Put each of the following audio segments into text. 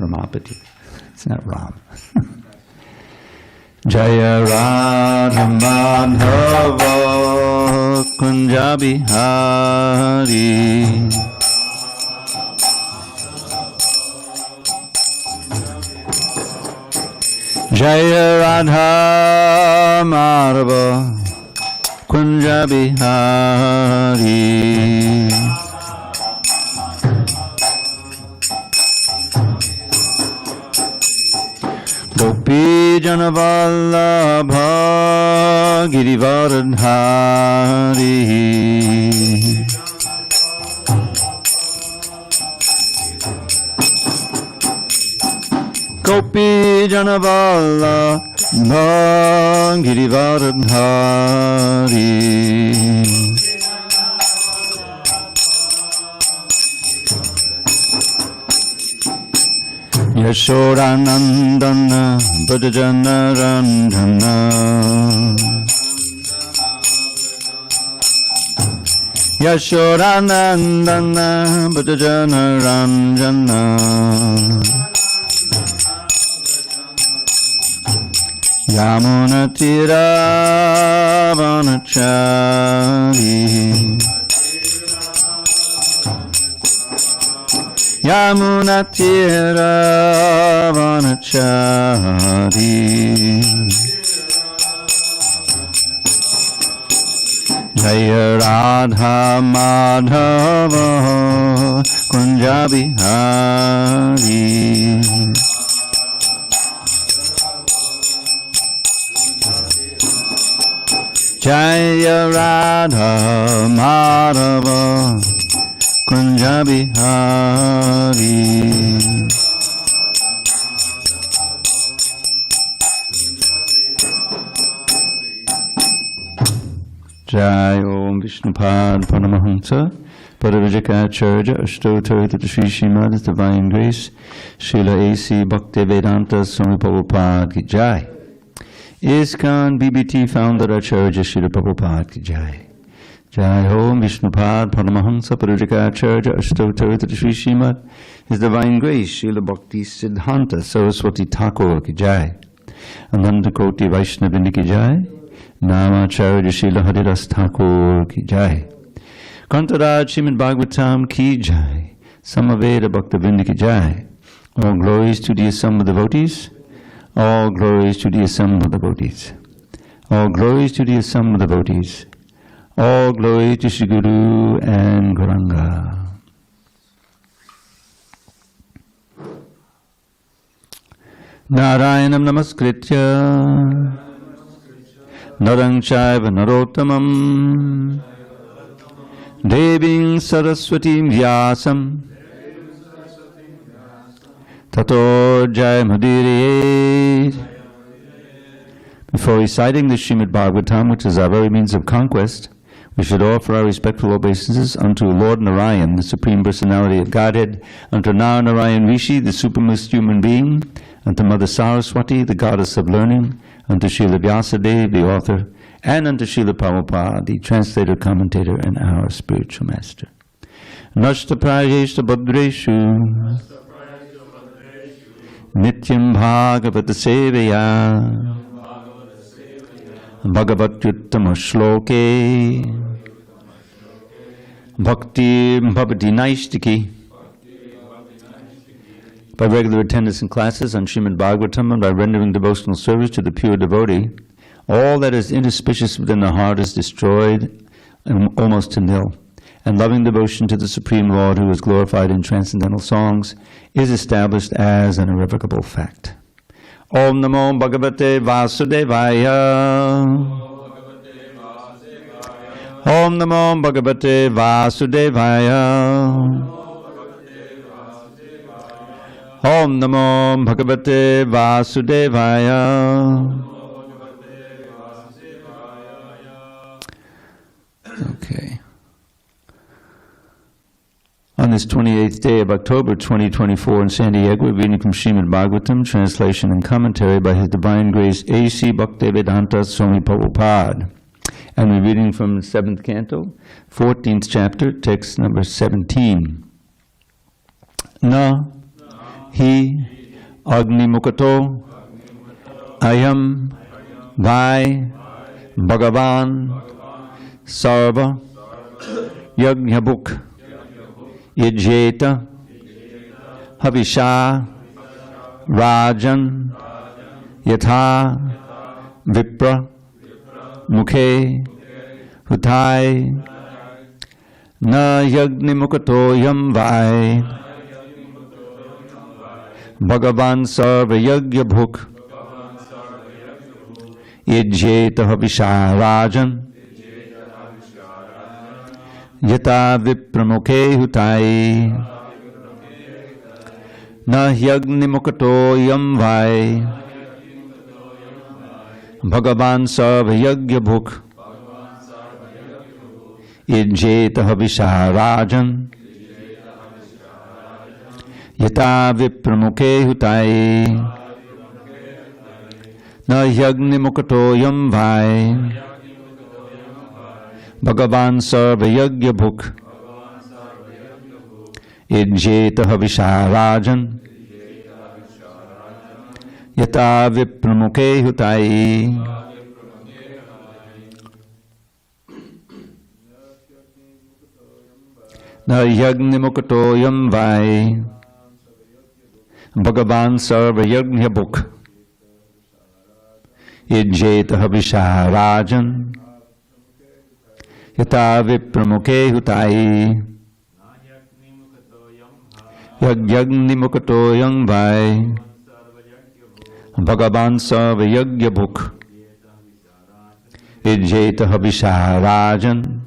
Ramapati. It's not Ram. Jaya Radha Madhava Kunja Bihari. Jaya Radha Madhava Kunja Bihari. Gopi Janavallabha Girivardhari. Gopi Janavallabha Girivardhari. Yashodanandana Bhajana Randhana. Yashodanandana Bhajana Randhana. Yamuna Tira Vanachari. Yamuna Tira Vanachari. Jaya Radha Madhava Kunja Bihari. Jaya Radha Madhava Kunja Bihari. Jai Om Vishnupad Paramahamsa Paravajakacharya Ashtotarita Shri Srimad Divine Grace Srila A.C. Bhakti Vedanta Swami Prabhupada Ki Jai. ISKCON BBT founder Acharya Srila Prabhupada Ki Jai. Jai Om Vishnupad Paramahamsa Paravajakacharya Ashtotarita Shri Srimad His Divine Grace Srila Bhakti Siddhanta Saraswati Thakur Ki Jai. Ananda Koti Vaishnavindi Ki Jai. Namacharya Srila Haridas Thakur Ki Jai. Kantaraj Srimad Bhagavatam Ki Jai. Samaveda Bhaktavinda Ki Jai. All glories to the assembled devotees. All glories to the assembled devotees. All glories to the assembled devotees. All glory to Shri Guru and Gauranga. Narayanam Namaskritya Narang Chaiva Narottamam Deving Saraswatim Vyasam Tato Jayamudire. Before reciting the Srimad Bhagavatam, which is our very means of conquest, we should offer our respectful obeisances unto Lord Narayan, the Supreme Personality of Godhead, unto Narayan Rishi, the supremest human being, unto Mother Saraswati, the goddess of learning, unto Srila Vyasadeva, the author, and unto Srila Prabhupada, the translator, commentator, and our spiritual master. Nashta Prayeshta Bhadreshu Nityam Bhagavata Sevaya Bhagavatyuttama Shloke Bhakti Bhavati Naistiki. By regular attendance in classes on Srimad Bhagavatam and by rendering devotional service to the pure devotee, all that is inauspicious within the heart is destroyed almost to nil, and loving devotion to the Supreme Lord, who is glorified in transcendental songs, is established as an irrevocable fact. Om Namo Bhagavate Vasudevaya. Om Namo Bhagavate Vasudevaya. Om Namo Bhagavate Vasudevaya. Okay. On this 28th day of October 2024 in San Diego, we're reading from Srimad Bhagavatam, translation and commentary by His Divine Grace A.C. Bhakti Vedanta Swami Prabhupada. And we're reading from the 7th canto, 14th chapter, text number 17. Na Hi Agni Mukato Ayam Vai Bhagavan Sarva Yagnabhuk Yajeta Havisha Rajan Yatha Vipra Mukhe Hutai Na Yagni Mukato Yam Vai Bhagavan Sarva Yagya Bhuk Yajeta Havisha Rajan Yata Vipramukhe Hutai Na Yagni Mukato Yam Vai Bhagavan Sarva Yagya Bhuk Yajeta Havisha Rajan Yata Vipramukhe Hutai Na Yagni Mukato Yam Vai Bhagavan Sarva Yagya Bhuk Yajeta Havisha Rajan Yata Vipramukhe Hutai. Na Yagni Mukato Yam Vai Bhagavan Sarva Yagya Bhuk Yajeta Havisha Rajan Yata Vipramukhe Hutai. Yagni Mukato Yam Vai Bhagavan Sarva Yagya Bhuk Yajeta Havisha Rajan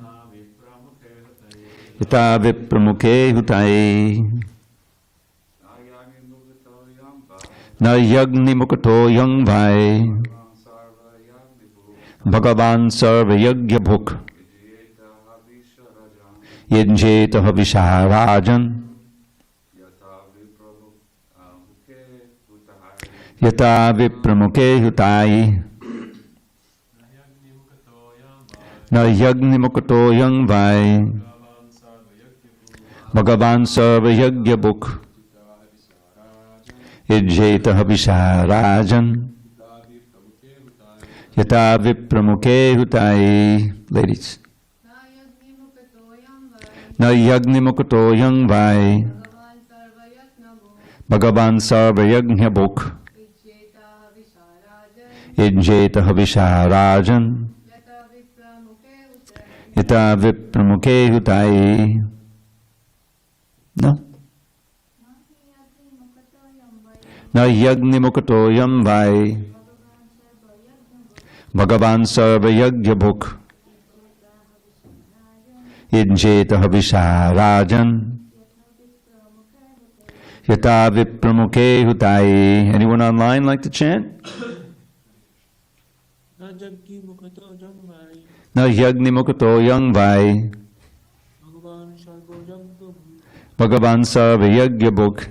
Yata Vipramukhe Hutai. Na Yagni Mukato Yam Vai Bhagavan Sarva Yagya Bhuk Yajeta Havisha Rajan Yata Vipramukhe Hutai. Na Yagni Mukato Yam Vai Bhagavan Sarva Yagya Bhuk Yajeta Havisha Rajan Yata Vipramukhe Hutai. Ladies. Na Yagni Mukato Yam Vai Bhagavan Sarva Yagya Bhuk Yajeta Havisha Rajan Yata Vipramukhe Hutai. No? Na Yagni Mukato Yam Vai Bhagavan Sarva Yagya Bhuk Yajeta Havisha Rajan Yata Vipramukhe Hutai. Anyone online like to chant? Na Yagni Mukato Yam Vai Bhagavan Sarva Yagya Bhuk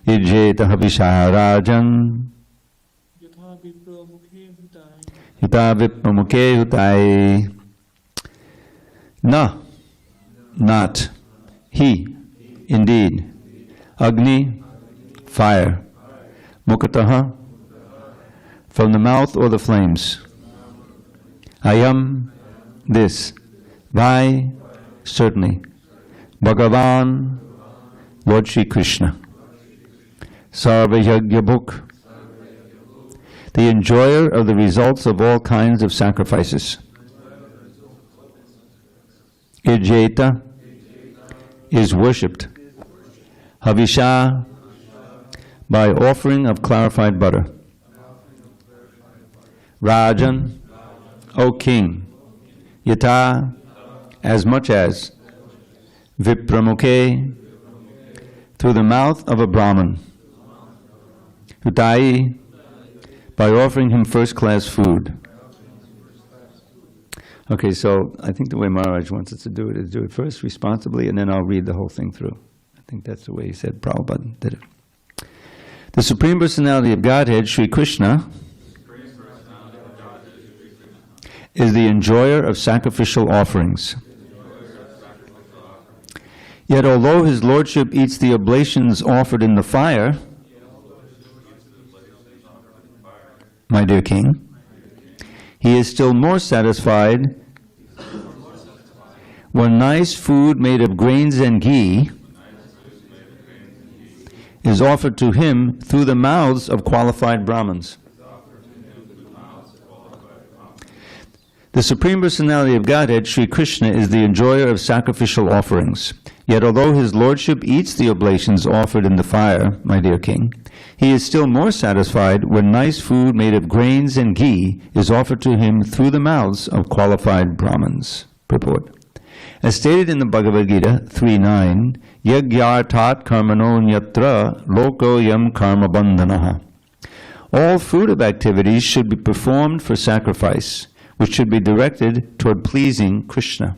Yajeta Havisha Rajan Yata Vipramukhe Hutai. Na, not. He, indeed. Agni, fire. Mukataha, from the mouth or the flames. Ayam, this. Vai, certainly. Bhagavan, Lord Shri Krishna. Sarva Yagya Bhuk, the enjoyer of the results of all kinds of sacrifices. Yajeta is worshipped. Havisha, by offering of clarified butter. Rajan, O king. Yata, as much as. Vipramukhe, through the mouth of a Brahman. Hutai, by offering him first-class food. Okay, so I think the way Maharaj wants us to do it is do it first responsibly, and then I'll read the whole thing through. I think that's the way he said Prabhupada did it. The Supreme Personality of Godhead, Sri Krishna, is the enjoyer of sacrificial offerings. Yet although his lordship eats the oblations offered in the fire, my dear king, he is still more satisfied when nice food made of grains and ghee is offered to him through the mouths of qualified brāhmaṇas. The Supreme Personality of Godhead, Sri Krishna, is the enjoyer of sacrificial offerings. Yet although his lordship eats the oblations offered in the fire, my dear king, he is still more satisfied when nice food made of grains and ghee is offered to him through the mouths of qualified brāhmaṇas. Purport. As stated in the Bhagavad Gita 3.9, Yagyartat karmano nyatra loko yam karma bandhanaha. All fruitive activities should be performed for sacrifice, which should be directed toward pleasing Krishna.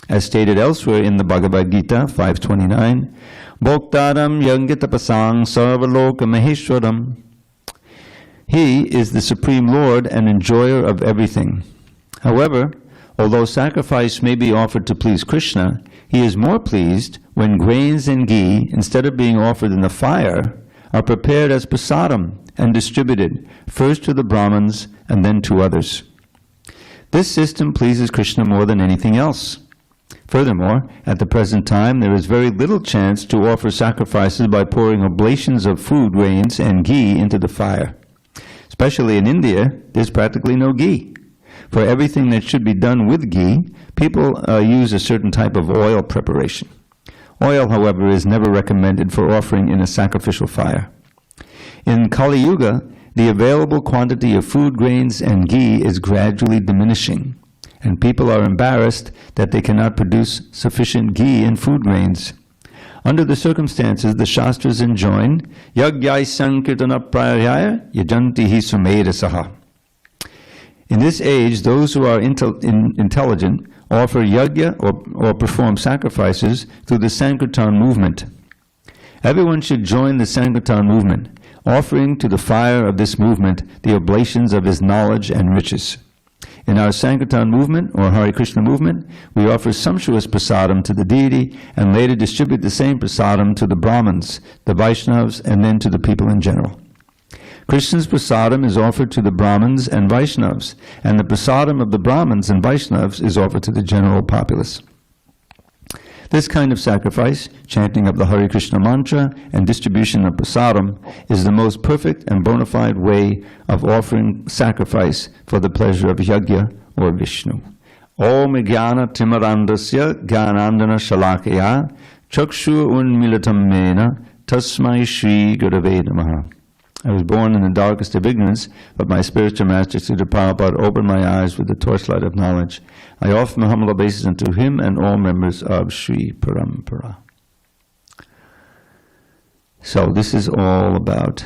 As stated elsewhere in the Bhagavad Gita 5.29, Bhoktaram yangitapasang sarvaloka maheshwaram. He is the Supreme Lord and enjoyer of everything. However, although sacrifice may be offered to please Krishna, he is more pleased when grains and ghee, instead of being offered in the fire, are prepared as prasadam and distributed, first to the brāhmaṇas and then to others. This system pleases Krishna more than anything else. Furthermore, at the present time, there is very little chance to offer sacrifices by pouring oblations of food, grains, and ghee into the fire. Especially in India, there's practically no ghee. For everything that should be done with ghee, people use a certain type of oil preparation. Oil, however, is never recommended for offering in a sacrificial fire. In Kali-yuga, the available quantity of food, grains, and ghee is gradually diminishing, and people are embarrassed that they cannot produce sufficient ghee and food grains. Under the circumstances, the Shastras enjoin Yagyai Sankirtana Prayaya Yajanti Hi Sumedasaha. In this age, those who are intelligent offer yajna or perform sacrifices through the Sankirtan movement. Everyone should join the Sankirtan movement, offering to the fire of this movement the oblations of his knowledge and riches. In our Sankirtan movement, or Hare Krishna movement, we offer sumptuous prasadam to the deity and later distribute the same prasadam to the brāhmaṇas, the Vaishnavas, and then to the people in general. Krishna's prasadam is offered to the brāhmaṇas and Vaishnavas, and the prasadam of the brāhmaṇas and Vaishnavas is offered to the general populace. This kind of sacrifice, chanting of the Hare Krishna mantra and distribution of prasadam, is the most perfect and bona fide way of offering sacrifice for the pleasure of yajna or Vishnu. Om jnana timarandasya jnanandana shalakaya chakshu unmilatam mena tasmai shri gurave namaha. I was born in the darkest of ignorance, but my spiritual master, Srila Prabhupada, opened my eyes with the torchlight of knowledge. I offer my humble obeisance unto him and all members of Sri Parampara. So this is all about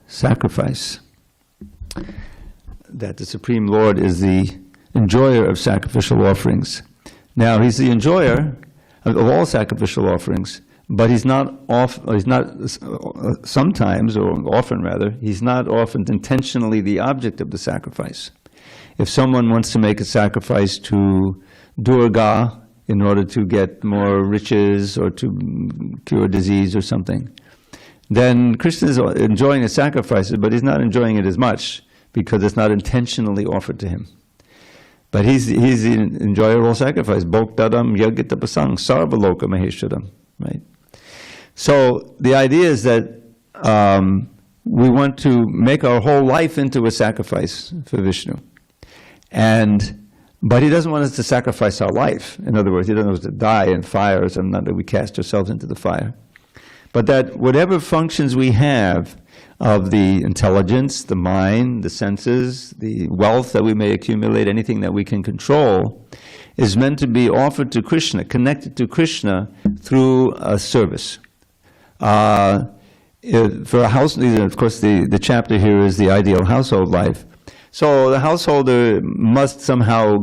sacrifice. That the Supreme Lord is the enjoyer of sacrificial offerings. Now, he's the enjoyer of all sacrificial offerings, but he's not sometimes, or often rather, he's not often intentionally the object of the sacrifice. If someone wants to make a sacrifice to Durga in order to get more riches or to cure disease or something, then Krishna is enjoying the sacrifices, but he's not enjoying it as much because it's not intentionally offered to him. But he's the enjoyer of all sacrifice. Bhoktadam yagitapasang sarvaloka maheshwaram. Right? So the idea is that we want to make our whole life into a sacrifice for Vishnu. But he doesn't want us to sacrifice our life. In other words, he doesn't want us to die in fire or something, not that we cast ourselves into the fire. But that whatever functions we have of the intelligence, the mind, the senses, the wealth that we may accumulate, anything that we can control, is meant to be offered to Krishna, connected to Krishna through a service. For a house, of course, the chapter here is the ideal household life. So the householder must somehow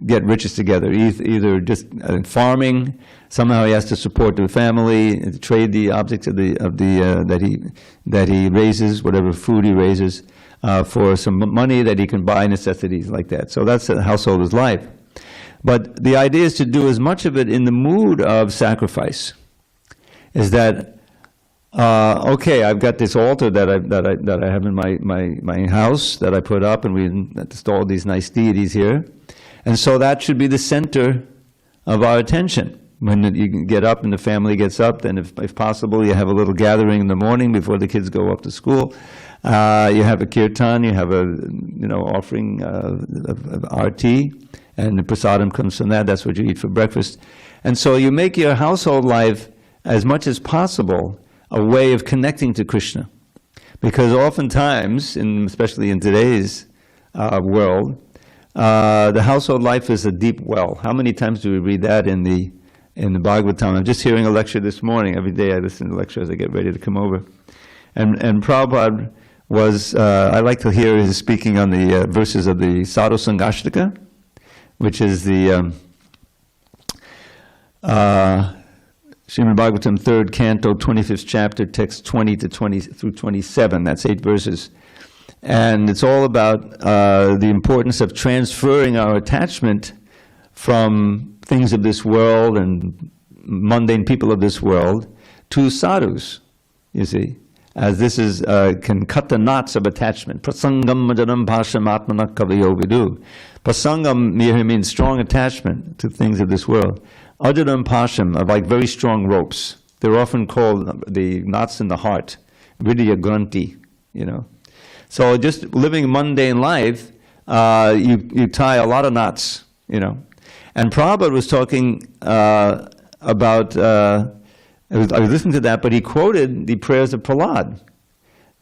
get riches together, either just farming. Somehow he has to support the family, trade the objects of that he raises, whatever food he raises, for some money that he can buy necessities like that. So that's the householder's life. But the idea is to do as much of it in the mood of sacrifice. Is that, okay, I've got this altar that I have in my house that I put up, and we installed these nice deities here. And so that should be the center of our attention. When you get up and the family gets up, then if possible, you have a little gathering in the morning before the kids go up to school. You have a kirtan, you have a offering of arti, and the prasadam comes from that. That's what you eat for breakfast. And so you make your household life, as much as possible, a way of connecting to Krishna. Because oftentimes, especially in today's world, the household life is a deep well. How many times do we read that in the Bhagavatam? I'm just hearing a lecture this morning. Every day I listen to lectures as I get ready to come over. And Prabhupada was, I like to hear his speaking on the verses of the Sadhu Sangashtaka, which is the Srimad Bhagavatam, 3rd Canto, 25th chapter, text 20 through 27. That's 8 verses. And it's all about the importance of transferring our attachment from things of this world and mundane people of this world to sadhus, you see. As this is can cut the knots of attachment. Prasangam majanam bhasham atmana kavayo vidu. Prasangam here means strong attachment to things of this world. Ajanam pasham are like very strong ropes. They're often called the knots in the heart, vidya granti, So just living mundane life, you tie a lot of knots, And Prabhupada was talking about, I was listening to that, but he quoted the prayers of Prahlad.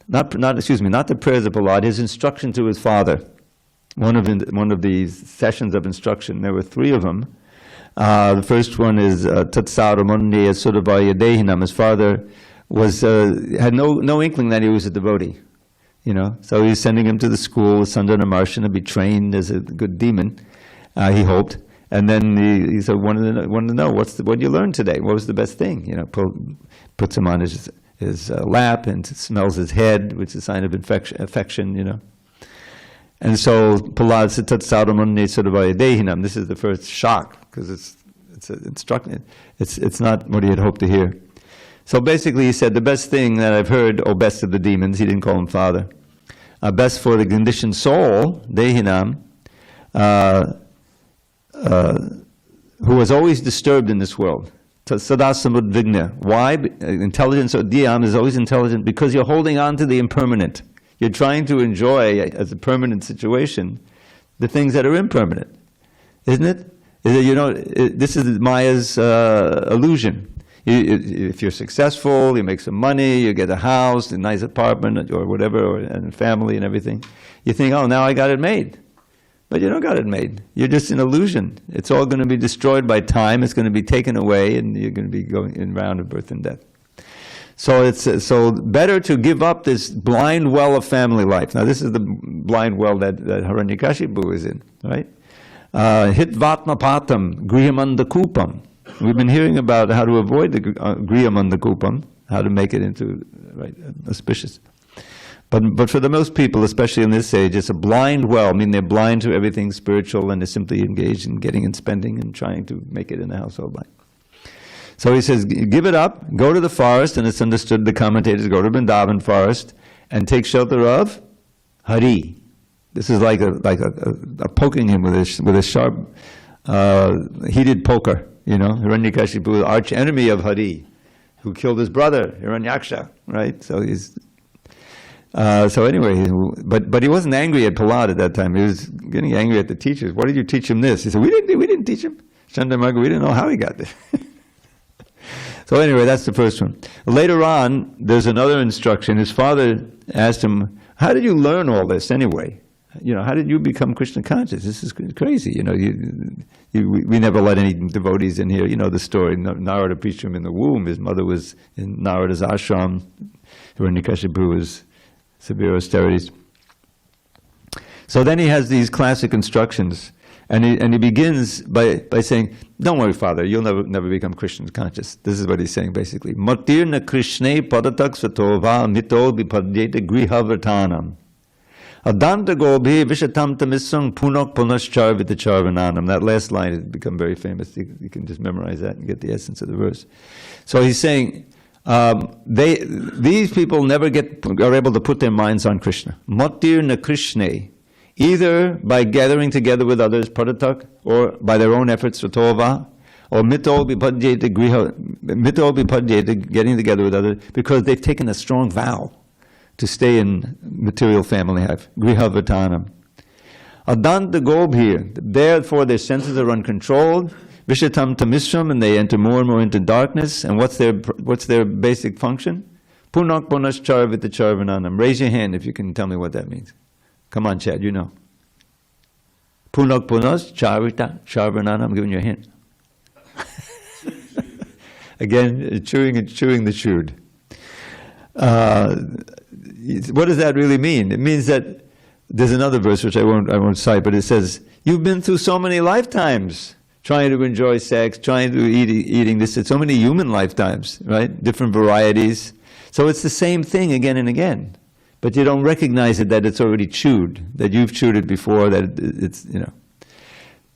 Not the prayers of Prahlad, his instruction to his father. One of these sessions of instruction, there were 3 of them. The first one is Tatsaramunne Sudavaya Dehinam. His father had no inkling that he was a devotee. So he's sending him to the school, Sandana Marshan, to be trained as a good demon, he hoped. And then he said, wanted to know, what did you learn today? What was the best thing? Puts him on his lap and smells his head, which is a sign of affection, And so, Prahlad said, Tatsaramunne Sudavaya Dehinam. This is the first shock, because it's instructing. It's not what he had hoped to hear. So basically he said, the best thing that I've heard, best of the demons, he didn't call him father, best for the conditioned soul, Dehinam, who was always disturbed in this world. Sadasamudvigna. Why? Intelligence, or Dhyam, is always intelligent because you're holding on to the impermanent. You're trying to enjoy, as a permanent situation, the things that are impermanent. Isn't it? This is Maya's illusion. If you're successful, you make some money, you get a house, a nice apartment, or whatever, and family and everything, you think, oh, now I got it made. But you don't got it made. You're just an illusion. It's all going to be destroyed by time. It's going to be taken away, and you're going to be going in round of birth and death. So it's better to give up this blind well of family life. Now this is the blind well that Hiranyakashipu is in, right? Hitvatmapatam, griham. We've been hearing about how to avoid the griham, how to make it into auspicious. But for the most people, especially in this age, it's a blind well. I mean, they're blind to everything spiritual, and they're simply engaged in getting and spending and trying to make it in the household life. So he says, give it up, go to the forest, and it's understood, the commentators, go to Vrindavan forest and take shelter of Hari. This is like a poking him with a sharp, heated poker, Hiranyakashipu, arch enemy of Hari, who killed his brother, Hiranyaksha, right? So he's... anyway, but he wasn't angry at Prahlad at that time. He was getting angry at the teachers. Why did you teach him this? He said, we didn't teach him. Chandramarga, we didn't know how he got this. So anyway, that's the first one. Later on, there's another instruction. His father asked him, how did you learn all this anyway? How did you become Krishna conscious? This is crazy. We never let any devotees in here. You know the story. Narada preached to him in the womb. His mother was in Narada's ashram. Hiranyakashipu was severe austerities. So then he has these classic instructions, and he begins by saying, don't worry, Father, you'll never become Krishna conscious. This is what he's saying basically. Matirna Krishne padatak satova mito vipadyeta grihavartanam. Adanta gobhi vishatam tamisam punok punaschar vitacharvananam. That last line has become very famous. You can just memorize that and get the essence of the verse. So he's saying, these people never are able to put their minds on Krishna. Matir na Krishne, either by gathering together with others, padatak, or by their own efforts, satova, or mito vipadyeta getting together with others, because they've taken a strong vow to stay in material family life. Griha-vatanam. Adanta gobhir, therefore their senses are uncontrolled. Vishatam tamisram, and they enter more and more into darkness. And what's their basic function? Punak punaschar vitacharvananam. Raise your hand if you can tell me what that means. Come on, Chad, you know. Punak punaschar vitacharvananam. I'm giving you a hint. Again, chewing the chewed. What does that really mean? It means that there's another verse which I won't cite, but it says, you've been through so many lifetimes trying to enjoy sex, trying to eating this. It's so many human lifetimes, right? Different varieties. So it's the same thing again and again, but you don't recognize it that it's already chewed, that you've chewed it before, that it's, you know.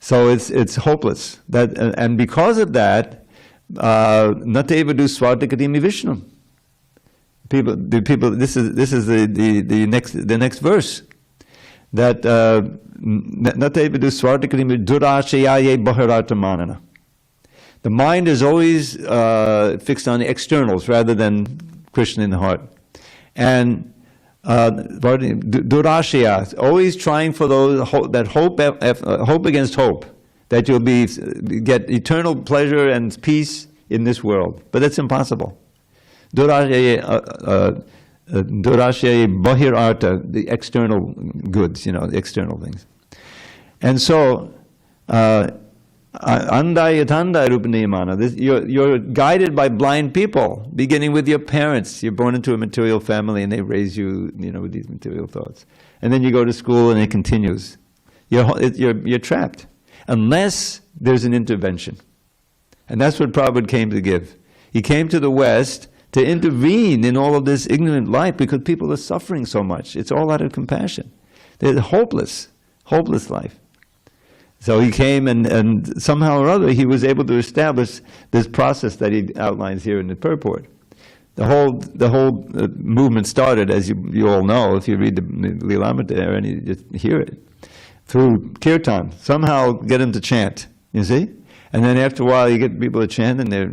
So it's hopeless. And because of that, nateva du swartakatimi Vishnu. People. This is the next verse. That nateva du swartakatimi durashayaye baharatamanana. The mind is always fixed on the externals rather than Krishna in the heart, and durashaya, always trying for those hope against hope, that you'll get eternal pleasure and peace in this world, but that's impossible. Durashaya bahir arta, the external goods, the external things, and so andayatanda rupaniyamana. You're guided by blind people, beginning with your parents. You're born into a material family, and they raise you, with these material thoughts, and then you go to school, and it continues. You're trapped unless there's an intervention, and that's what Prabhupada came to give. He came to the West to intervene in all of this ignorant life because people are suffering so much. It's all out of compassion. They're hopeless life. So he came, and somehow or other he was able to establish this process that he outlines here in the purport. The whole movement started, as you all know, if you read the Lilamrita there and you just hear it, through kirtan. Somehow get them to chant, you see? And then after a while you get people to chant, and they're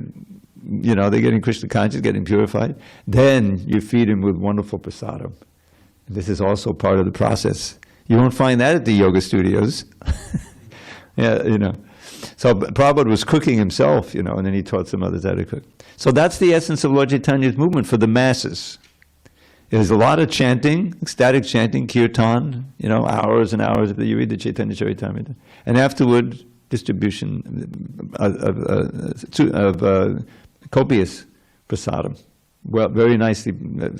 getting Krishna conscious, getting purified. Then you feed them with wonderful Prasāda. This is also part of the process. You won't find that at the yoga studios. Yeah, So Prabhupada was cooking himself, and then he taught some others how to cook. So that's the essence of Lord Chaitanya's movement for the masses. There's a lot of chanting, ecstatic chanting, kirtan, hours and hours if you read the Chaitanya Charitamrita. And afterward, distribution of copious prasadam. Well, very nicely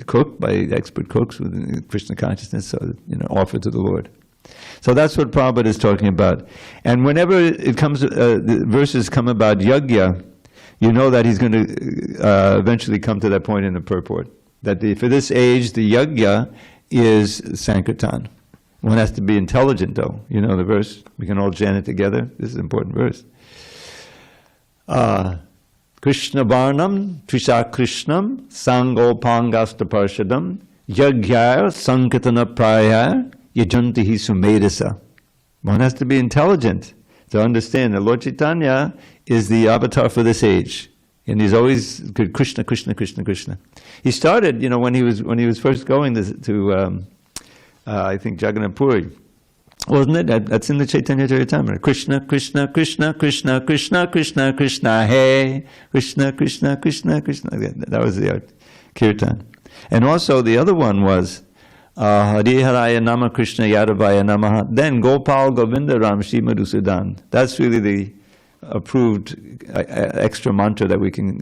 cooked by expert cooks with Krishna consciousness, offered to the Lord. So that's what Prabhupada is talking about. And whenever it comes, the verses come about yajna, you know that he's going to eventually come to that point in the purport. That for this age, the yajna is Sankirtan. One has to be intelligent, though. You know the verse. We can all chant it together. This is an important verse. Krishna Varnam, Trisha Krishnam, Sangopangasta Parshadam, Yagyar Sankirtana Prayar, Yajantihi Sumedasa. One has to be intelligent to understand that Lord Chaitanya is the avatar for this age. And he's always Krishna, Krishna, Krishna, Krishna. He started, when he was first going to I think Jagannath Puri, wasn't it? That's in the Chaitanya Charitamrita. Krishna, Krishna, Krishna, Krishna, Krishna, Krishna, Krishna, Hare, Krishna, Krishna, Krishna, Krishna. That was the kirtan. And also the other one was Hare Haraya Nama Krishna Yadavaya Namaha. Then Gopal Govinda Ram Shri Madhusudan. That's really the approved extra mantra that we can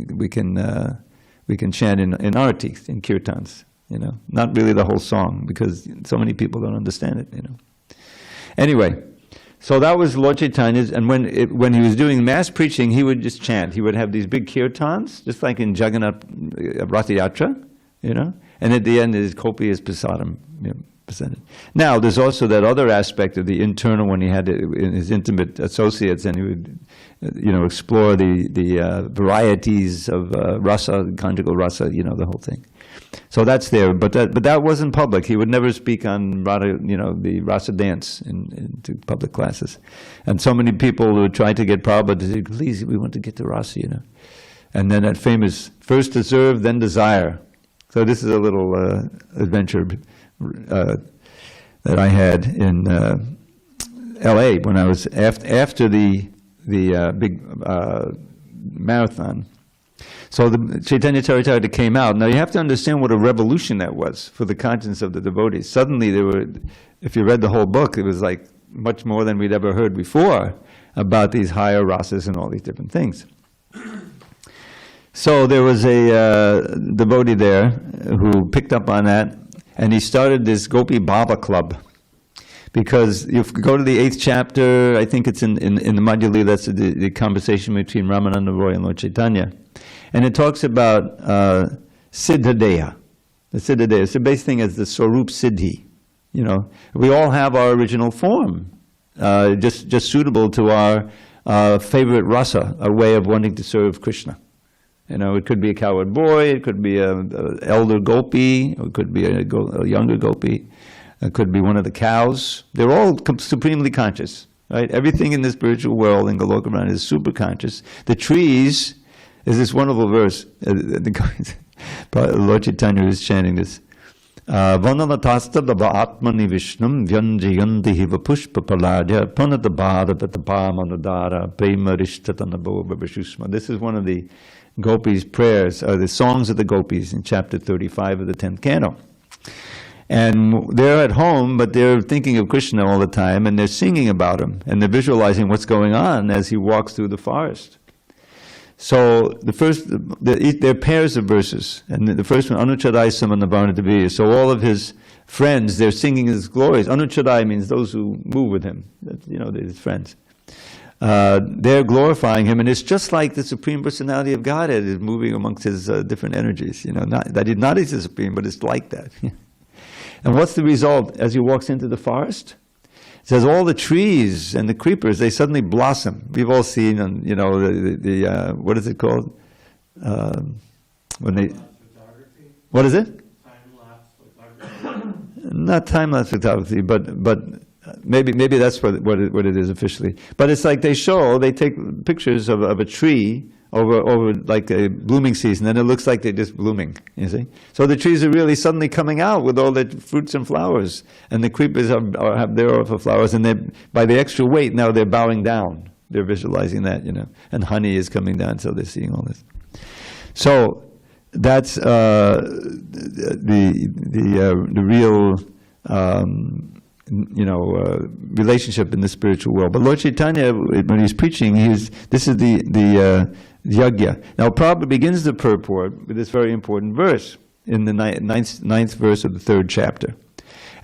chant in arati, in kirtans. Not really the whole song, because so many people don't understand it. Anyway, so that was Lord Chaitanya's, and when he was doing mass preaching, he would just chant. He would have these big kirtans, just like in Jagannath Rath Yatra, and at the end is copious prasadam, percentage. Now, there's also that other aspect of the internal when he had his intimate associates, and he would, explore the varieties of rasa, conjugal rasa, the whole thing. So that's there, but that wasn't public. He would never speak on Radha, the rasa dance into public classes. And so many people would try to get Prabhupada to say, please, we want to get to rasa, And then that famous first deserve, then desire. So this is a little adventure that I had in L.A. when I was after the big marathon. So the Chaitanya Charitamrita came out. Now you have to understand what a revolution that was for the conscience of the devotees. Suddenly there were, if you read the whole book, it was like much more than we'd ever heard before about these higher rasas and all these different things. So there was a devotee there who picked up on that, and he started this Gopi Baba Club. Because if you go to the 8th chapter, I think it's in the Madhya Lila, that's the conversation between Ramananda Roy and Lord Chaitanya. And it talks about Siddhadeha. The Siddhadeha, it's the basic thing as the Swarup Siddhi. We all have our original form, just suitable to our favorite rasa, a way of wanting to serve Krishna. It could be a cowherd boy, it could be an elder gopi, it could be a younger gopi. It could be one of the cows. They're all supremely conscious, right? Everything in the spiritual world in Goloka Brahmana is super conscious. The trees, is this wonderful verse. Lord Chaitanya is chanting this. Vanalatasta dava atmani vishnam vyanjayanti hiva pushpa paladya panata bhada tatapāmanudara prema rishtatanabo babashusma. This is one of the gopis' prayers, the songs of the gopis in chapter 35 of the 10th canto. And they're at home, but they're thinking of Krishna all the time, and they're singing about him, and they're visualizing what's going on as he walks through the forest. So they're pairs of verses, and the first one, Anuchadai Samanavarnataviya. So all of his friends, they're singing his glories. Anuchadai means those who move with him, they're his friends. They're glorifying him, and it's just like the Supreme Personality of Godhead is moving amongst his different energies. Not he's the Supreme, but it's like that. And what's the result as he walks into the forest? It says all the trees and the creepers, they suddenly blossom. We've all seen, what is it called? When they, what is it? Time-lapse photography. Not time-lapse photography, but maybe that's what it is officially. But it's like they take pictures of a tree over like a blooming season, and it looks like they're just blooming, you see. So the trees are really suddenly coming out with all their fruits and flowers, and the creepers have their flowers, and by the extra weight now they're bowing down. They're visualizing that, and honey is coming down, so they're seeing all this. So that's the real relationship in the spiritual world. But Lord Chaitanya, when he's preaching, this is the yajna. Now Prabhupada begins the purport with this very important verse in the ninth verse of the 3rd chapter.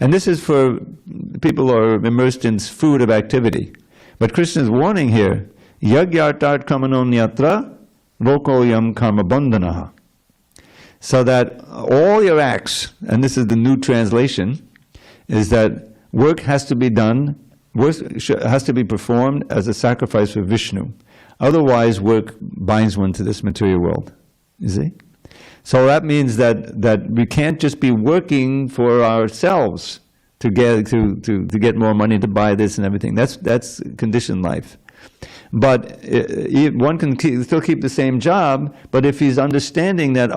And this is for people who are immersed in food of activity. But Krishna is warning here, yagyartart kamanonyatra vokoyam karma bandhanaha. So that all your acts, and this is the new translation, is that work has to be done, work has to be performed as a sacrifice for Vishnu. Otherwise, work binds one to this material world. You see? So that means that we can't just be working for ourselves to get more money to buy this and everything. That's conditioned life. But one can still keep the same job, but if he's understanding that,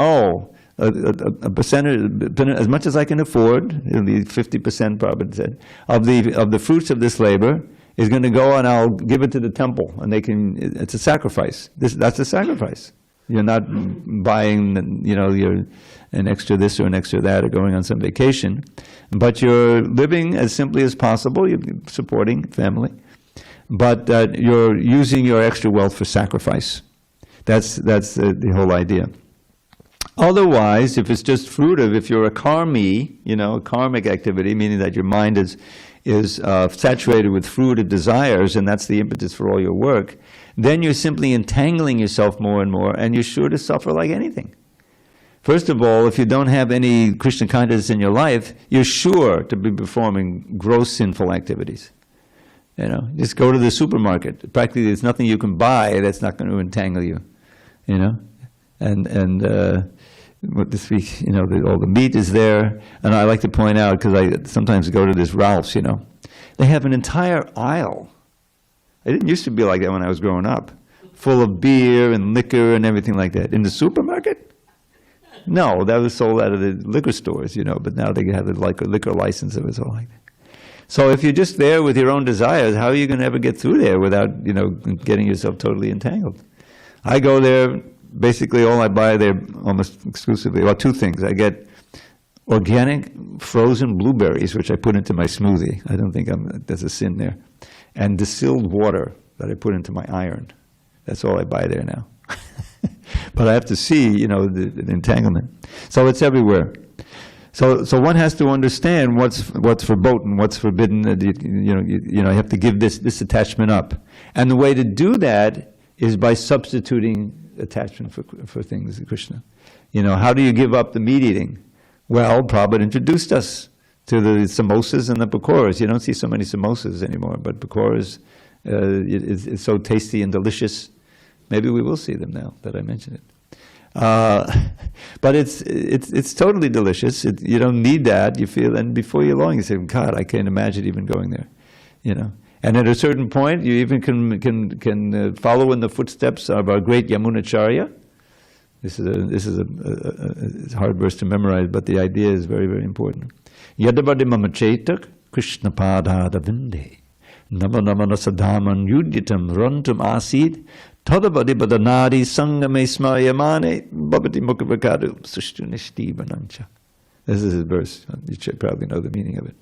a percentage, as much as I can afford, it'll be 50%, Prabhupada said, of the fruits of this labor is going to go, and I'll give it to the temple, and it's a sacrifice. That's a sacrifice. You're not buying, you're an extra this or an extra that, or going on some vacation, but you're living as simply as possible. You're supporting family, but you're using your extra wealth for sacrifice. That's the whole idea. Otherwise, if it's just fruitive, if you're a karmi, a karmic activity, meaning that your mind is saturated with fruitive desires, and that's the impetus for all your work, then you're simply entangling yourself more and more, and you're sure to suffer like anything. First of all, if you don't have any Krishna consciousness in your life, you're sure to be performing gross sinful activities. You know, just go to the supermarket. Practically, there's nothing you can buy that's not going to entangle you. You know, and what this week, you know, all the meat is there. And I like to point out, because I sometimes go to this Ralph's, you know, they have an entire aisle. It didn't used to be like that when I was growing up, full of beer and liquor and everything like that. In the supermarket? No, that was sold out of the liquor stores, you know, but now they have a liquor license that was all like that. So if you're just there with your own desires, how are you going to ever get through there without, you know, getting yourself totally entangled? I go there, basically all I buy there almost exclusively, well, two things. I get organic frozen blueberries, which I put into my smoothie. I don't think there's a sin there. And distilled water that I put into my iron. That's all I buy there now. But I have to see, you know, the entanglement. So it's everywhere. So one has to understand what's verboten, what's forbidden. You have to give this attachment up. And the way to do that is by substituting attachment for things, Krishna. You know, how do you give up the meat eating? Well, Prabhupada introduced us to the samosas and the pakoras. You don't see so many samosas anymore, but pakoras is so tasty and delicious. Maybe we will see them now that I mention it. But it's totally delicious. You don't need that. You feel, and before you long, you say, God, I can't imagine even going there. You know, and at a certain point, you even can follow in the footsteps of our great Yamunacharya. This is a hard verse to memorize, but the idea is very, very important. Yadavadi mamachetak Krishna padada vinde namanamana sadhaman yuditam rantum asid tadavadi badanadi sangame smayamane babati mukhavakadu sushtunishti banancha. This is his verse. You should probably know the meaning of it.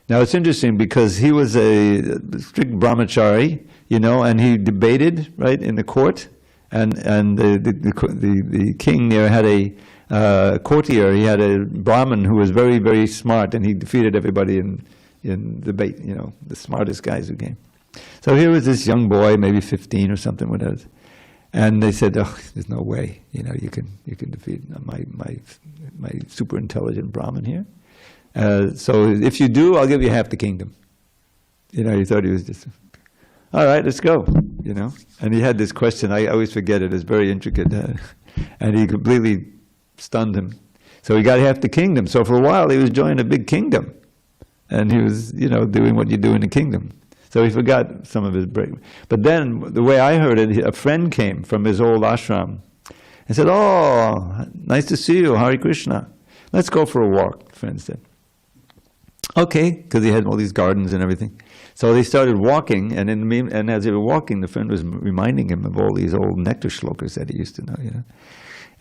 Now it's interesting because he was a strict brahmachari, you know, and he debated, right, in the court, and the king there had a courtier. He had a Brahmin who was very, very smart, and he defeated everybody in debate, you know, the smartest guys who came. So here was this young boy, maybe 15 or something, whatever, and they said, "Oh, there's no way, you know, you can defeat my super intelligent Brahmin here. So if you do, I'll give you half the kingdom." You know, he thought he was just, all right, let's go, you know. And he had this question, I always forget it, it's very intricate, and he completely stunned him. So he got half the kingdom. So for a while he was enjoying a big kingdom, and he was, you know, doing what you do in the kingdom. So he forgot some of his break. But then, the way I heard it, a friend came from his old ashram and said, "Oh, nice to see you, Hare Krishna. Let's go for a walk," the friend said. Okay, because he had all these gardens and everything. So they started walking, and as they were walking, the friend was reminding him of all these old nectar shlokas that he used to know, you know.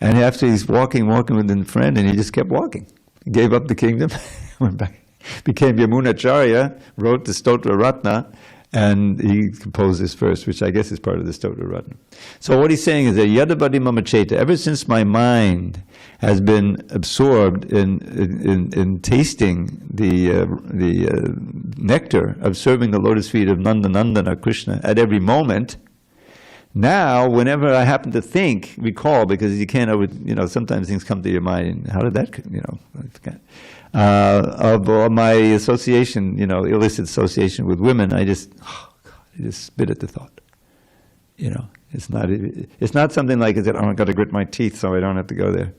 And after he's walking with the friend, and he just kept walking. He gave up the kingdom, went back, became Yamunacharya, wrote the Stotra Ratna, and he composed this verse, which I guess is part of the Stotra Ratna. So what he's saying is that Yadavadi Mamacheta, ever since my mind has been absorbed in tasting the nectar of serving the lotus feet of Nandanandana Krishna at every moment, now whenever I happen to recall, because you can't always, you know, sometimes things come to your mind, and how did that, you know, I forgot. Of my association, you know, illicit association with women, I just spit at the thought. You know, it's not something like, oh, I've got to grit my teeth so I don't have to go there.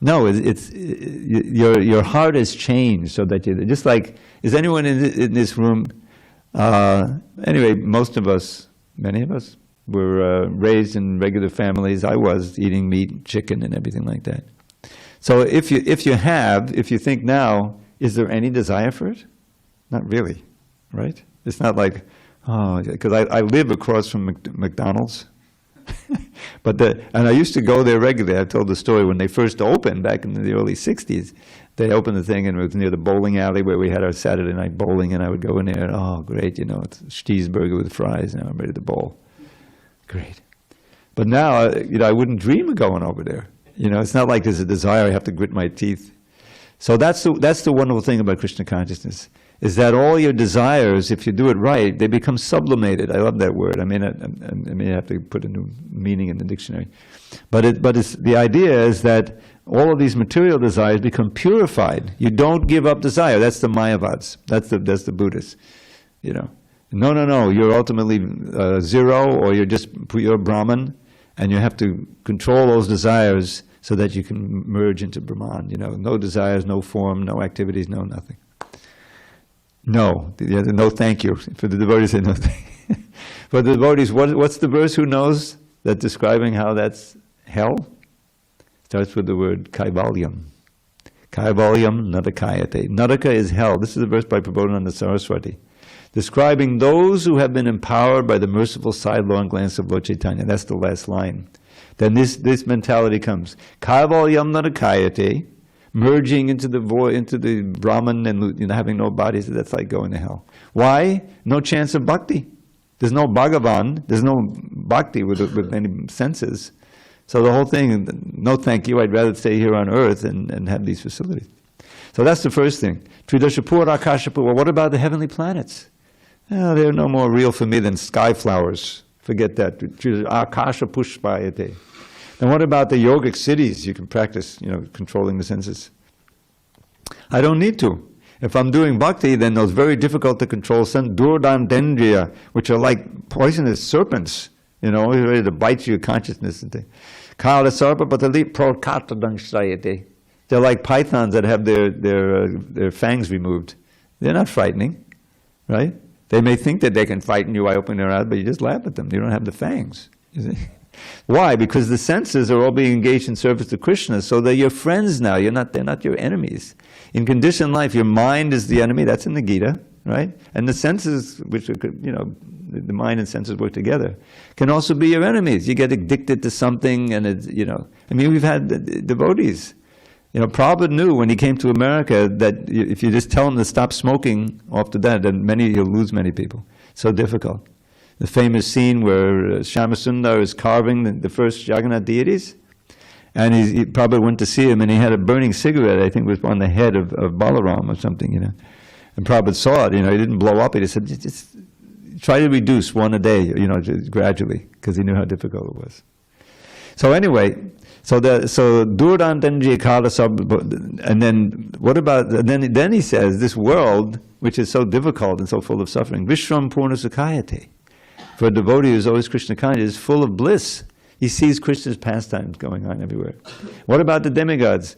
No, your heart has changed so that you, just like, is anyone in this room, anyway, most of us, many of us, were raised in regular families. I was eating meat, chicken, and everything like that. So if you think now, is there any desire for it? Not really, right? It's not like, oh, because I live across from McDonald's. And I used to go there regularly. I've told the story when they first opened back in the early 60s. They opened the thing, and it was near the bowling alley where we had our Saturday night bowling, and I would go in there, and oh, great, you know, it's a cheeseburger with fries, now I'm ready to bowl. Great. But now, you know, I wouldn't dream of going over there. You know, it's not like there's a desire, I have to grit my teeth. So that's the wonderful thing about Krishna consciousness, is that all your desires, if you do it right, they become sublimated. I love that word. I may have to put a new meaning in the dictionary. But the idea is that all of these material desires become purified. You don't give up desire. That's the Mayavads. That's the Buddhists. You know, no. You're ultimately zero, or you're Brahman, and you have to control those desires so that you can merge into Brahman. You know, no desires, no form, no activities, no nothing. No, no thank you. For the devotees, say no thank you. For the devotees, what's the verse? Who knows that describing how that's hell? Starts with the word kaivalyam. Kaivalyam nadakayate. Nadaka is hell. This is a verse by Prabodhananda Saraswati, describing those who have been empowered by the merciful sidelong glance of Lord Chaitanya. That's the last line. Then this mentality comes. Kaivalyam nadakayate, merging into the void, into the Brahman, and having no bodies. That's like going to hell. Why? No chance of bhakti. There's no Bhagavan. There's no bhakti with any senses. So the whole thing, no thank you, I'd rather stay here on earth and have these facilities. So that's the first thing. Tridashapur, Akashapur. Well, what about the heavenly planets? Oh, they're no more real for me than sky flowers. Forget that. Akasha pushpayate. Then what about the yogic cities? You can practice, controlling the senses. I don't need to. If I'm doing bhakti, then those very difficult to control durdandendriya, which are like poisonous serpents, ready to bite your consciousness and things. Kala sarpa patali prokatadangshrayate. They're like pythons that have their fangs removed. They're not frightening, right? They may think that they can frighten you by opening their eyes, but you just laugh at them. You don't have the fangs. Why? Because the senses are all being engaged in service to Krishna, so they're your friends now. They're not your enemies. In conditioned life, your mind is the enemy. That's in the Gita, right? And the senses, which are, the mind and senses work together, can also be your enemies. You get addicted to something, and it's, we've had devotees. Prabhupada knew when he came to America that if you just tell him to stop smoking after that, then he'll lose many people. So difficult. The famous scene where Shyamasundar is carving the first Jagannath deities, and Prabhupada went to see him, and he had a burning cigarette, I think was on the head of Balaram or something, And Prabhupada saw it, he didn't blow up. He just said, just try to reduce one a day, just gradually, because he knew how difficult it was. So anyway, so Durdantanji Kala Sab, and then what about, then he says, this world, which is so difficult and so full of suffering, Vishram Purna Sukhayate. For a devotee who's always Krishna conscious, is full of bliss. He sees Krishna's pastimes going on everywhere. What about the demigods?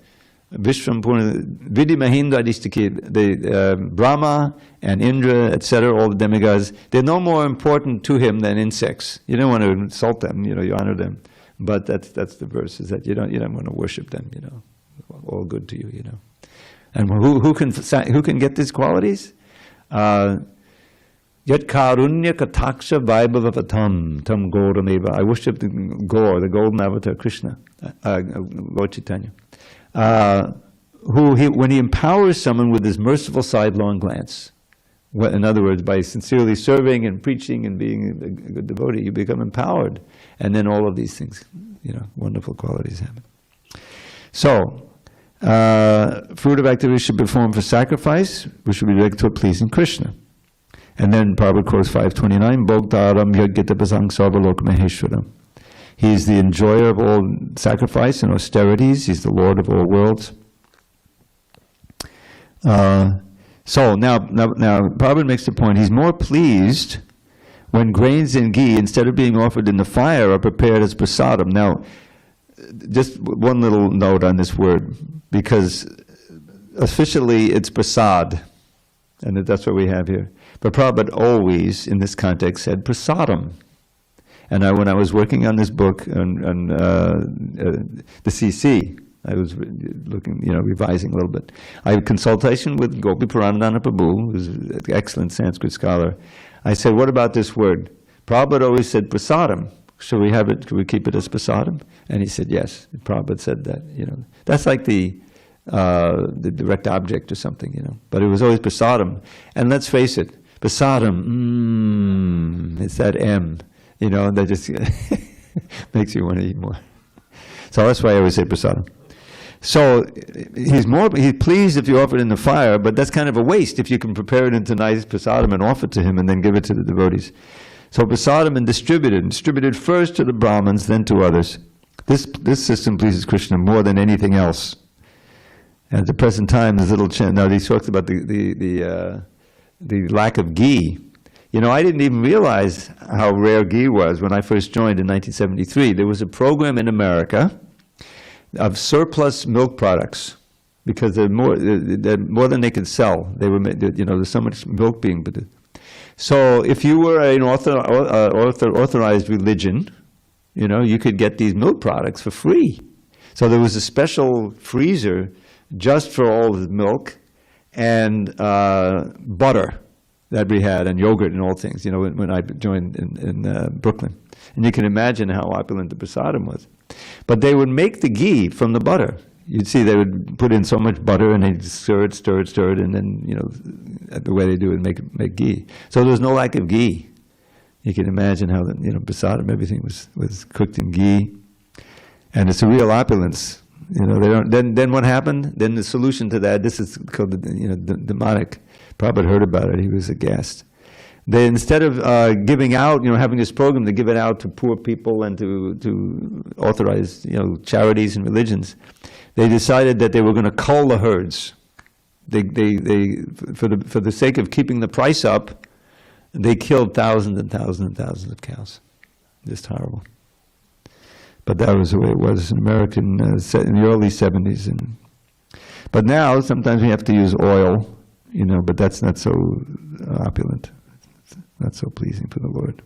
Vishram Purna, Vidhi Mahinda Adhisthaki, the Brahma and Indra, etc., all the demigods, they're no more important to him than insects. You don't want to insult them, you honor them. But that's the verse, is that you don't want to worship them, all good to you, And who can get these qualities? Yat karunya kataksha vaibhavatam tam gorameva. I worship the golden avatar Krishna, Lord Chaitanya. When he empowers someone with his merciful sidelong glance, in other words, by sincerely serving and preaching and being a good devotee, you become empowered. And then all of these things, wonderful qualities happen. So, fruitive activities should be performed for sacrifice, which should be directed toward pleasing Krishna. And then Prabhupada quotes 529, Bhogdaram Yajgita Sarvalok Maheshwaram. He is the enjoyer of all sacrifice and austerities. He's the Lord of all worlds. So now Prabhupada makes the point, he's more pleased when grains and ghee, instead of being offered in the fire, are prepared as prasadam. Now, just one little note on this word, because officially it's prasad, and that's what we have here. But Prabhupada always, in this context, said prasadam. And when I was working on this book on the CC, I was looking, revising a little bit. I had consultation with Gopi Puranadana Prabhu, who's an excellent Sanskrit scholar. I said, what about this word? Prabhupada always said prasadam. Should we have it? Could we keep it as prasadam? And he said yes. Prabhupada said that. That's like the direct object or something. But it was always prasadam. And let's face it, prasadam. It's that M. That just makes you want to eat more. So that's why I always say prasadam. So he's pleased if you offer it in the fire, but that's kind of a waste if you can prepare it into nice prasadam and offer it to him and then give it to the devotees. So prasadam and distributed first to the brāhmaṇas, then to others. This system pleases Krishna more than anything else. At the present time, there's little chant. Now he talks about the lack of ghee. You know, I didn't even realize how rare ghee was when I first joined in 1973. There was a program in America of surplus milk products because they're more than they could sell. They were, you know, there's so much milk being produced. So if you were an authorized religion, you know, you could get these milk products for free. So there was a special freezer just for all the milk and butter that we had, and yogurt and all things, you know, when I joined in Brooklyn. And you can imagine how opulent the Prasāda was. But they would make the ghee from the butter. You'd see they would put in so much butter and they'd stir it, and then, you know, the way they do it, make ghee. So there was no lack of ghee. You can imagine how, you know, Prasāda, everything was cooked in ghee. And it's a real opulence. You know, they don't, then what happened? Then the solution to that, this is called the, you know, demonic. Prabhupada heard about it, he was aghast. They, instead of giving out, you know, having this program to give it out to poor people and to authorize, you know, charities and religions, they decided that they were going to cull the herds. They for the sake of keeping the price up, they killed thousands and thousands and thousands of cows. Just horrible. But that was the way it was in America in the early 70s. But now, sometimes we have to use oil, you know, but that's not so opulent. It's not so pleasing for the Lord.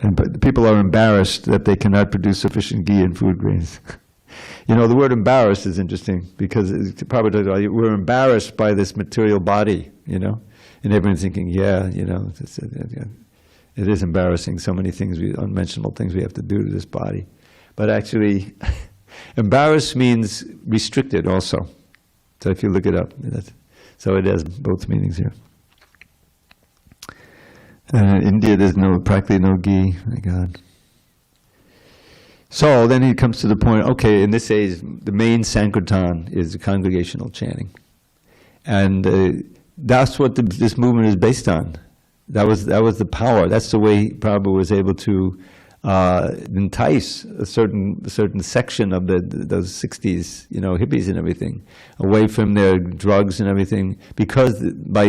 But people are embarrassed that they cannot produce sufficient ghee and food grains. You know, the word embarrassed is interesting because Prabhupada, we're embarrassed by this material body, you know, and everyone's thinking, yeah, you know, it is embarrassing, so many things, unmentionable things we have to do to this body. But actually, embarrassed means restricted also. So if you look it up, so it has both meanings here. In India, there's practically no ghee, my God. So then he comes to the point, okay, in this age, the main Sankirtan is the congregational chanting. And that's what this movement is based on. That was the power. That's the way Prabhupada was able to entice a certain section of those 60s, you know, hippies and everything, away from their drugs and everything, because by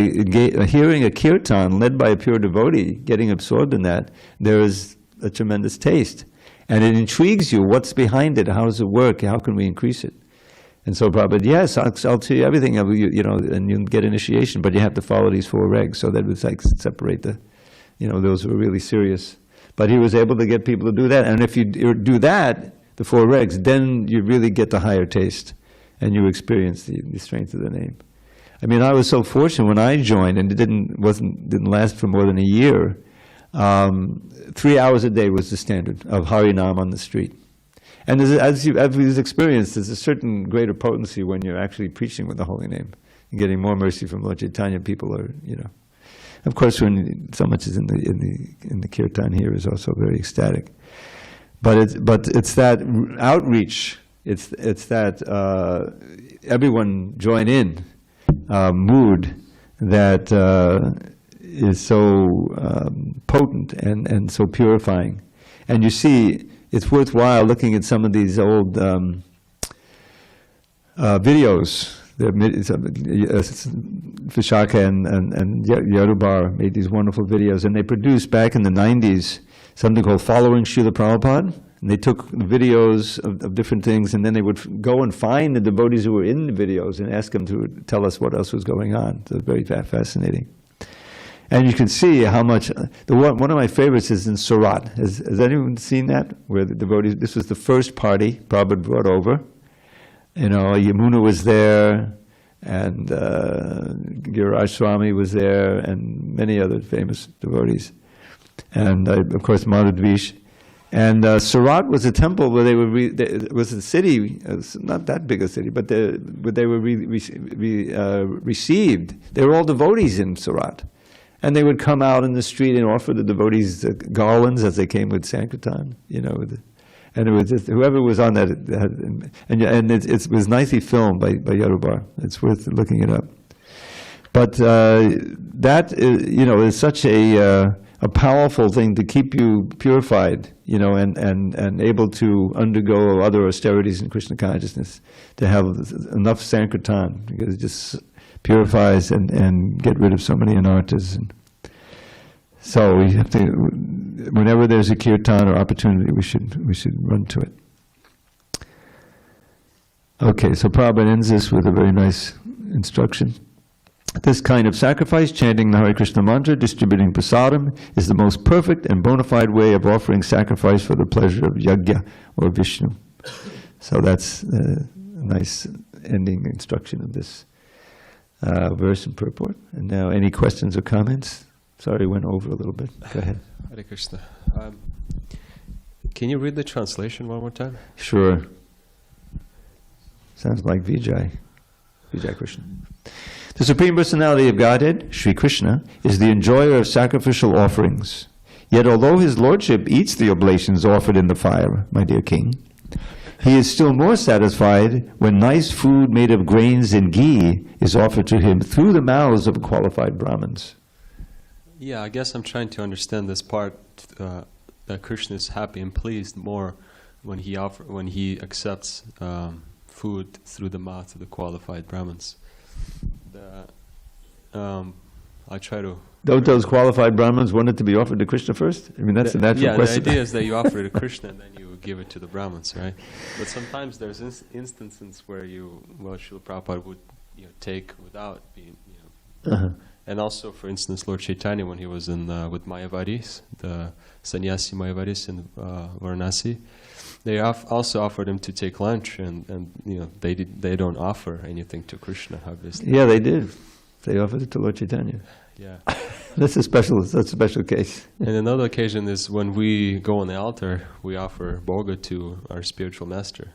hearing a kirtan led by a pure devotee, getting absorbed in that, there is a tremendous taste. And it intrigues you, what's behind it, how does it work, how can we increase it? And so Prabhupada, yes, I'll tell you everything, you know, and you get initiation, but you have to follow these 4 regs, so that would like separate the, you know, those who are really serious. But he was able to get people to do that, and if you do that, the 4 regs, then you really get the higher taste, and you experience the strength of the name. I mean, I was so fortunate when I joined, and it didn't last for more than a year. 3 hours a day was the standard of Harinam on the street. And as you've experienced, there's a certain greater potency when you're actually preaching with the holy name and getting more mercy from Lord Chaitanya. People are, you know, of course, when so much is in the kirtan here is also very ecstatic. But it's that outreach. It's that everyone join in mood that is so potent and so purifying. And you see, it's worthwhile looking at some of these old videos. Vishaka and Yarubar made these wonderful videos, and they produced back in the 90s something called Following Srila Prabhupada. And they took videos of different things, and then they would go and find the devotees who were in the videos and ask them to tell us what else was going on. So it's very fascinating. And you can see how much, one of my favorites is in Surat. Has anyone seen that? Where the devotees, this was the first party Prabhupada brought over. You know, Yamuna was there, and Giriraj Swami was there, and many other famous devotees. And of course Madhudvish. And Surat was a temple where they were, it was a city, not that big a city, but where they were received. They were all devotees in Surat. And they would come out in the street and offer the devotees garlands as they came with Sankirtan, you know. And it was just, whoever was on that, and it was nicely filmed by Yarubar. It's worth looking it up. But that is, you know, is such a a powerful thing to keep you purified, and able to undergo other austerities in Krishna consciousness, to have enough Sankirtan, because it just purifies and get rid of so many anarthas. And so we have to, whenever there's a kirtan or opportunity, we should run to it. Okay, so Prabhupada ends this with a very nice instruction. This kind of sacrifice, chanting the Hare Krishna mantra, distributing prasadam, is the most perfect and bona fide way of offering sacrifice for the pleasure of yajna or Vishnu. So that's a nice ending instruction of this verse and purport. And now, any questions or comments? Sorry, went over a little bit. Go ahead. Hare Krishna. Can you read the translation one more time? Sure. Sounds like Vijay Krishna. The Supreme Personality of Godhead, Sri Krishna, is the enjoyer of sacrificial offerings. Yet although his lordship eats the oblations offered in the fire, my dear king, he is still more satisfied when nice food made of grains and ghee is offered to him through the mouths of qualified brāhmaṇas. Yeah, I guess I'm trying to understand this part, that Krishna is happy and pleased more when he accepts food through the mouth of the qualified brāhmaṇas. I try to... Don't those qualified brāhmaṇas want it to be offered to Krishna first? I mean, that's a natural question. Yeah, the idea is that you offer it to Krishna and then you give it to the brāhmaṇas, right? But sometimes there's instances where Srila Prabhupada would take without being, And also, for instance, Lord Chaitanya, when he was in with Mayavadis, the sannyasi Mayavadis in Varanasi, they also offered him to take lunch, and they don't offer anything to Krishna, obviously. Yeah, they did. They offered it to Lord Chaitanya. Yeah. That's a special case. And another occasion is when we go on the altar, we offer bhoga to our spiritual master.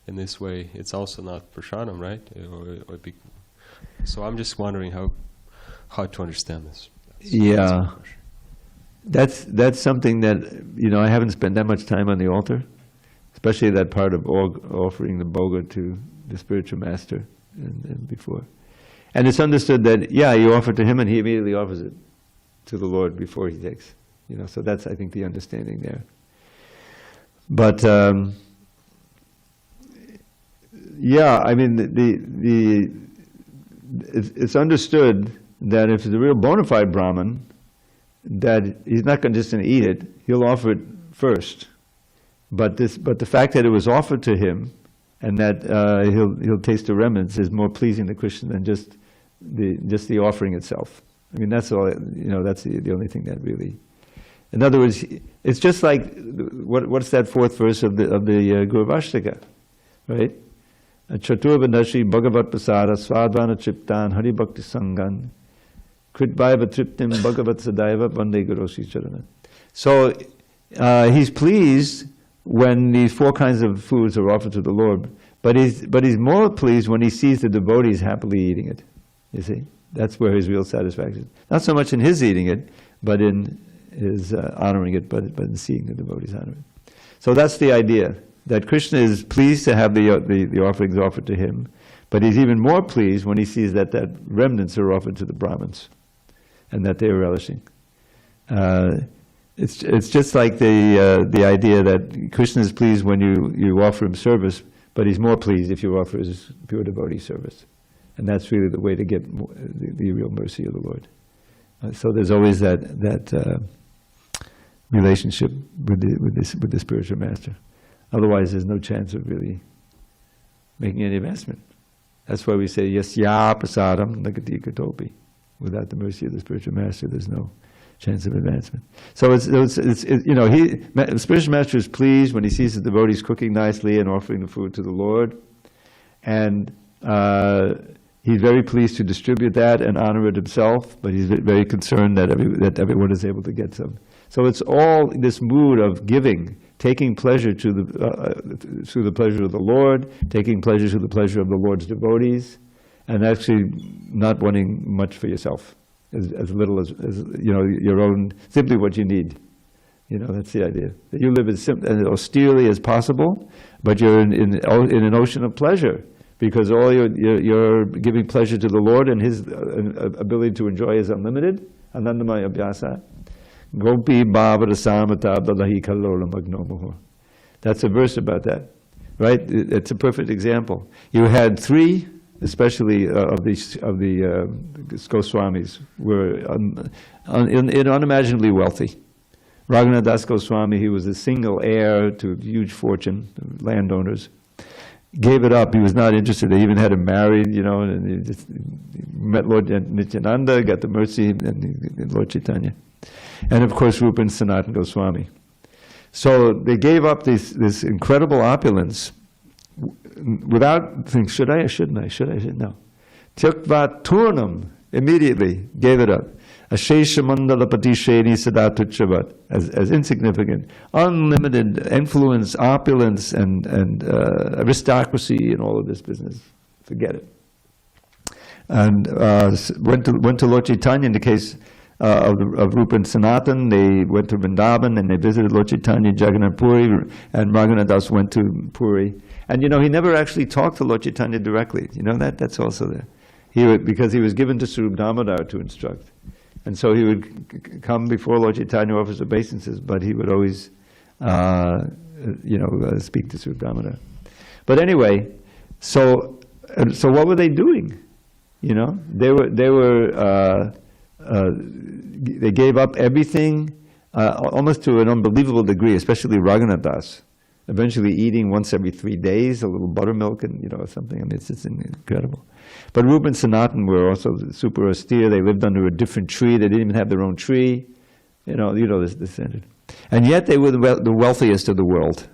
In this way, it's also not prasadam, right? So I'm just wondering how to understand this. That's something that I haven't spent that much time on the altar, especially that part of offering the bhoga to the spiritual master and before. And it's understood that you offer to him and he immediately offers it to the Lord before he takes. So that's, I think, the understanding there. But I mean it's understood that if it's a real bona fide Brahmin, that he's not just going to eat it, he'll offer it first. But the fact that it was offered to him and that he'll taste the remnants is more pleasing to Krishna than just the offering itself. I mean, that's all. That's the only thing that really. In other words, it's just like what's that fourth verse of the Guru Vashtaka, right? Chaturvadashi Bhagavat Prasāda Svadvana Triptan Hari Bhakti Sangan Kritbhaiva Triptim Bhagavat Sadaiva Vande Gurosi Charana. So he's pleased when these four kinds of foods are offered to the Lord, but he's more pleased when he sees the devotees happily eating it. You see, that's where his real satisfaction. Not so much in his eating it, but in his honoring it, but in seeing the devotees honor it. So that's the idea, that Krishna is pleased to have the offerings offered to him, but he's even more pleased when he sees that remnants are offered to the Brahmins, and that they are relishing. It's just like the idea that Krishna is pleased when you offer him service, but he's more pleased if you offer his pure devotee service. And that's really the way to get the real mercy of the Lord. So there's always that relationship with the spiritual master. Otherwise, there's no chance of really making any advancement. That's why we say yasya prasadam nagati katopi. Without the mercy of the spiritual master, there's no chance of advancement. So the spiritual master is pleased when he sees the devotees cooking nicely and offering the food to the Lord, and he's very pleased to distribute that and honor it himself, but he's very concerned that everyone is able to get some. So it's all this mood of giving, taking pleasure through the pleasure of the Lord, taking pleasure through the pleasure of the Lord's devotees, and actually not wanting much for yourself, as little as your own, simply what you need. That's the idea. That you live as austerely as possible, but you're in an ocean of pleasure, because all you're giving pleasure to the Lord, and his ability to enjoy is unlimited. Anandamaya abhyasa. Gopi bhavara samataabdalahi kallola magnomoho. That's a verse about that, right? It's a perfect example. You had three, especially of the Goswamis, were unimaginably wealthy. Raghunath Das Goswami, he was a single heir to huge fortune, landowners. Gave it up. He was not interested. They even had him married, and he just met Lord Nityananda, got the mercy, and Lord Chaitanya. And of course, Rupa and Sanatana Goswami. So they gave up this incredible opulence without thinking, should I or shouldn't I? Should I? No. Tyakva turnam, immediately gave it up. Ashesha mandala patisheni sadatuchavat, as insignificant. Unlimited influence, opulence, and aristocracy and all of this business. Forget it. And went to Lord Chaitanya in the case of Rupa and Sanatan. They went to Vrindavan and they visited Lord Chaitanya, Jagannath Puri, and Raghunath Das went to Puri. And he never actually talked to Lord Chaitanya directly. That's also there. Because he was given to Swarup Damodar to instruct. And so he would come before Lord Chaitanya, offers obeisances, but he would always, speak to Swarup Damodar. But anyway, so what were they doing? They gave up everything, almost to an unbelievable degree, especially Raghunath Das. Eventually eating once every 3 days, a little buttermilk and something. I mean, it's incredible. But Rupa and Sanatan were also super austere. They lived under a different tree. They didn't even have their own tree. This standard. And yet they were the wealthiest of the world.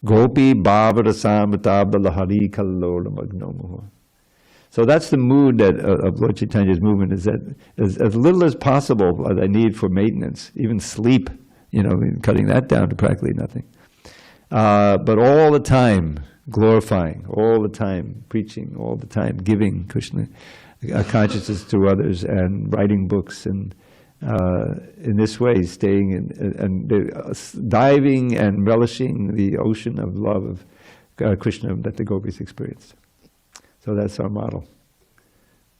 Gopi bhavara samritabdala hari kallola magnomoho. So that's the mood of Lord Chaitanya's movement, is that as little as possible I need for maintenance, even sleep, cutting that down to practically nothing. But all the time glorifying, all the time preaching, all the time giving Krishna consciousness to others and writing books, and in this way staying and diving and relishing the ocean of love of Krishna that the gopis experienced. So that's our model,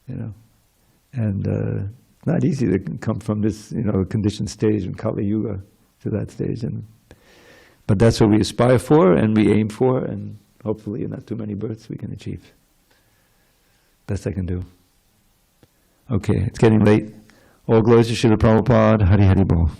and not easy to come from this conditioned stage in Kali-yuga to that stage, but that's what we aspire for and we aim for, and hopefully in not too many births we can achieve. Best I can do. Okay, it's getting late. All glories to Srila Prabhupada. Hari Hari Bol.